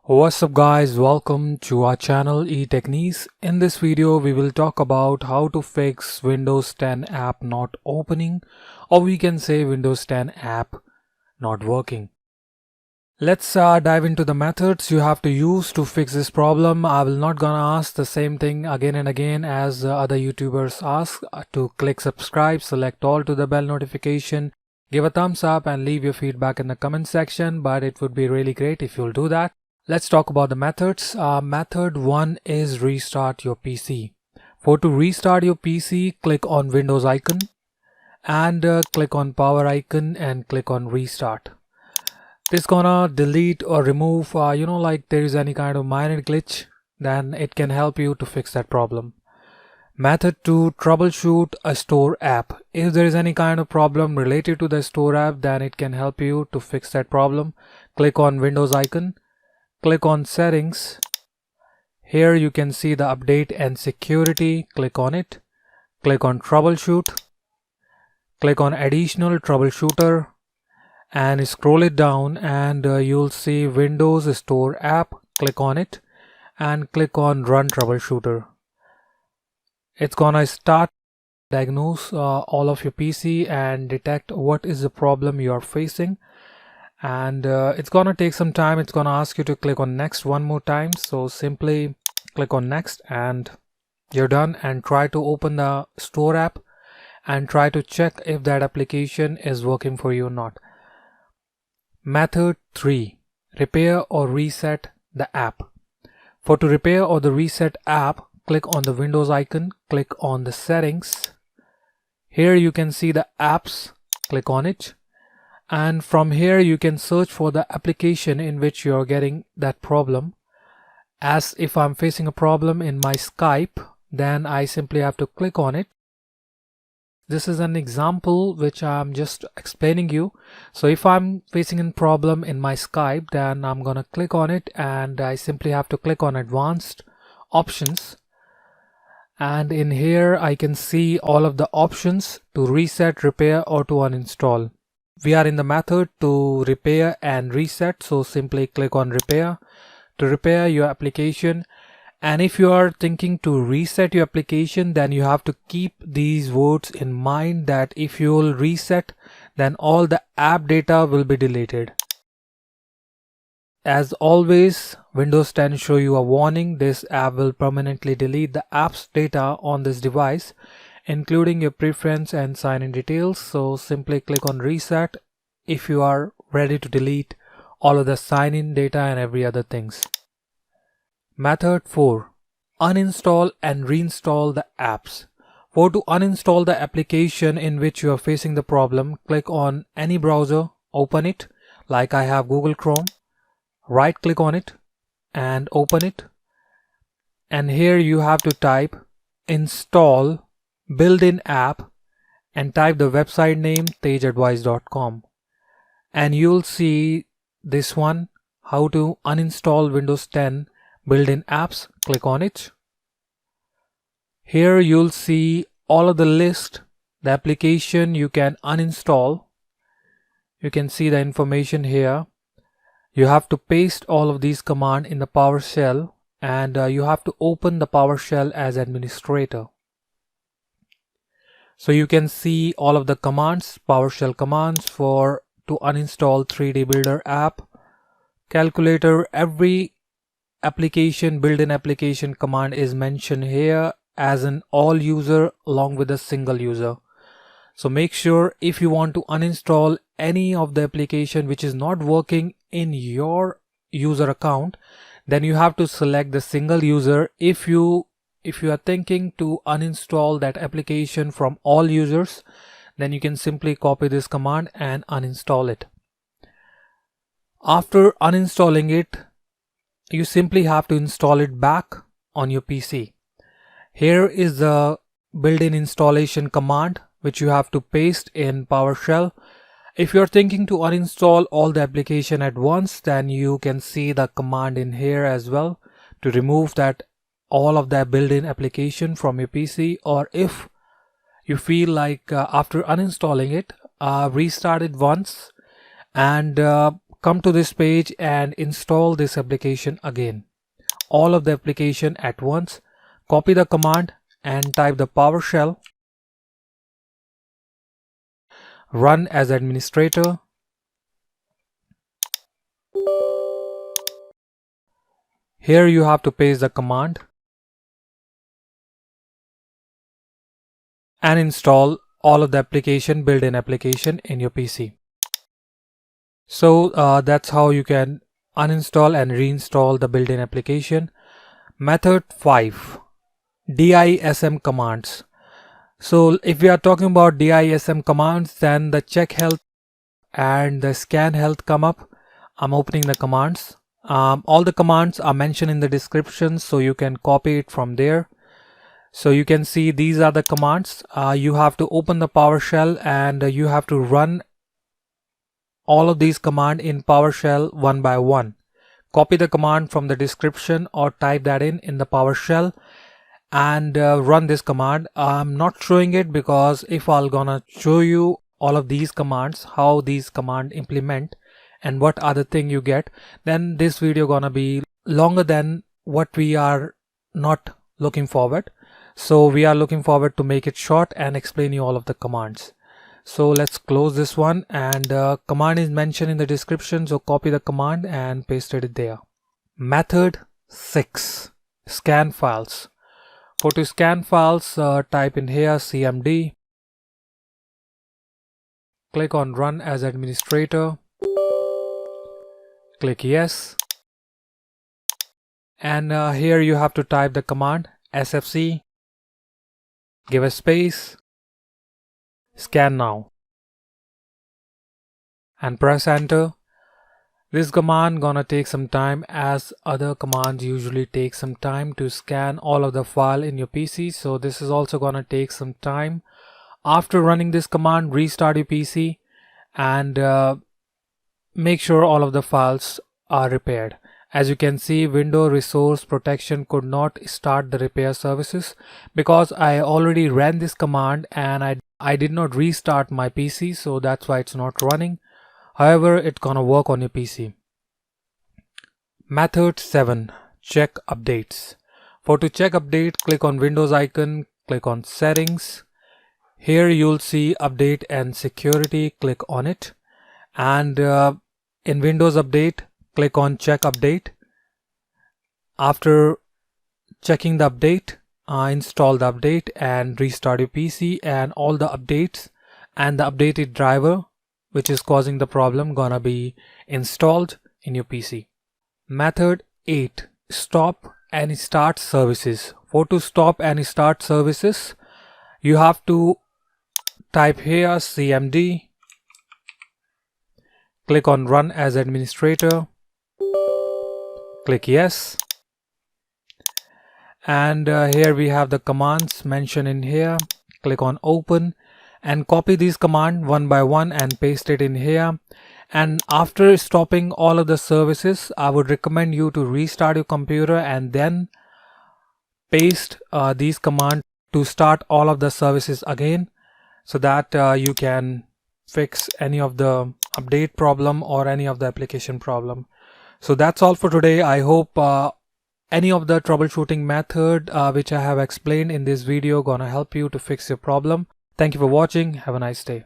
What's up guys, welcome to our channel eTechniz. In this video we will talk about how to fix Windows 10 app not opening, or we can say Windows 10 app not working. Let's dive into the methods you have to use to fix this problem. I will not gonna ask the same thing again and again as other YouTubers ask, to click subscribe, select all to the bell notification, give a thumbs up and leave your feedback in the comment section, but it would be really great if you'll do that. Let's talk about the methods. Method 1 is restart your PC. To restart your PC, click on Windows icon and click on power icon and click on restart. This gonna delete or remove like there is any kind of minor glitch, then it can help you to fix that problem. Method 2, troubleshoot a store app. If there is any kind of problem related to the store app, then it can help you to fix that problem. Click on Windows icon, click on settings. Here you can see the update and security. Click on it, click on troubleshoot, click on additional troubleshooter and scroll it down and you'll see Windows Store app. Click on it and click on run troubleshooter. It's gonna start diagnose all of your PC and detect what is the problem you are facing, and it's gonna take some time. It's gonna ask you to click on next one more time, so simply click on next and you're done, and try to open the store app and try to check if that application is working for you or not. Method 3, repair or reset the app. To repair or the reset app, click on the Windows icon, click on the settings. Here you can see the apps, click on it, and from here you can search for the application in which you are getting that problem. As if I'm facing a problem in my Skype, then I simply have to click on it. This is an example which I'm just explaining you. So if I'm facing a problem in my Skype, then I'm gonna click on it and I simply have to click on advanced options, and in here I can see all of the options to reset, repair or to uninstall. We are in the method to repair and reset, so simply click on repair to repair your application. And if you are thinking to reset your application, then you have to keep these words in mind, that if you will reset, then all the app data will be deleted. As always, Windows 10 show you a warning: this app will permanently delete the app's data on this device, including your preference and sign-in details. So simply click on reset if you are ready to delete all of the sign-in data and every other things. Method 4, uninstall and reinstall the apps. To uninstall the application in which you are facing the problem, click on any browser, open it, like I have Google Chrome, right click on it and open it, and here you have to type install built-in app and type the website name tejadvice.com, and you'll see this one, how to uninstall Windows 10 built-in apps. Click on it. Here you'll see all of the list, the application you can uninstall. You can see the information here. You have to paste all of these commands in the PowerShell, and you have to open the PowerShell as administrator. So you can see all of the commands, PowerShell commands to uninstall 3D Builder app, calculator. Every application, built-in application command is mentioned here as an all user along with a single user. So make sure if you want to uninstall any of the application which is not working in your user account, then you have to select the single user. If you are thinking to uninstall that application from all users, then you can simply copy this command and uninstall it. After uninstalling it, you simply have to install it back on your PC. Here is the built-in installation command which you have to paste in PowerShell. If you're thinking to uninstall all the application at once, then you can see the command in here as well to remove that all of that built-in application from your PC. Or if you feel like after uninstalling it, restart it once and come to this page and install this application again. All of the application at once. Copy the command and type the PowerShell. Run as administrator. Here you have to paste the command and install all of the application, built-in application in your PC. So that's how you can uninstall and reinstall the built-in application. Method 5, DISM Commands. So if we are talking about DISM commands, then the CheckHealth and the ScanHealth come up. I'm opening the commands. All the commands are mentioned in the description, so you can copy it from there. So you can see these are the commands. You have to open the PowerShell and you have to run all of these commands in PowerShell one by one. Copy the command from the description or type that in the PowerShell and run this command. I'm not showing it because if I'm gonna show you all of these commands, how these commands implement and what other thing you get, then this video gonna be longer than what we are not looking forward. So we are looking forward to make it short and explain you all of the commands. So let's close this one, and command is mentioned in the description, so copy the command and paste it there. Method 6, scan files. For to scan files, type in here cmd, click on run as administrator, click yes, and here you have to type the command sfc, give a space, scan now, and press enter. This command gonna take some time, as other commands usually take some time to scan all of the file in your PC, so this is also gonna take some time. After running this command, restart your PC and make sure all of the files are repaired. As you can see, Windows Resource Protection could not start the repair services because I already ran this command and I did not restart my PC, so that's why it's not running. However, it's gonna work on your PC. Method 7, check updates. For to check update, click on Windows icon, click on settings. Here you'll see update and security, click on it. And in Windows update, click on check update. After checking the update, install the update and restart your PC, and all the updates and the updated driver which is causing the problem gonna be installed in your PC. Method 8, stop and start services. For to stop and start services, you have to type here cmd, click on run as administrator, click yes, and here we have the commands mentioned in here. Click on open and copy these commands one by one and paste it in here. And after stopping all of the services, I would recommend you to restart your computer and then paste these commands to start all of the services again, so that you can fix any of the update problem or any of the application problem. So that's all for today. I hope any of the troubleshooting method which I have explained in this video gonna help you to fix your problem. Thank you for watching. Have a nice day.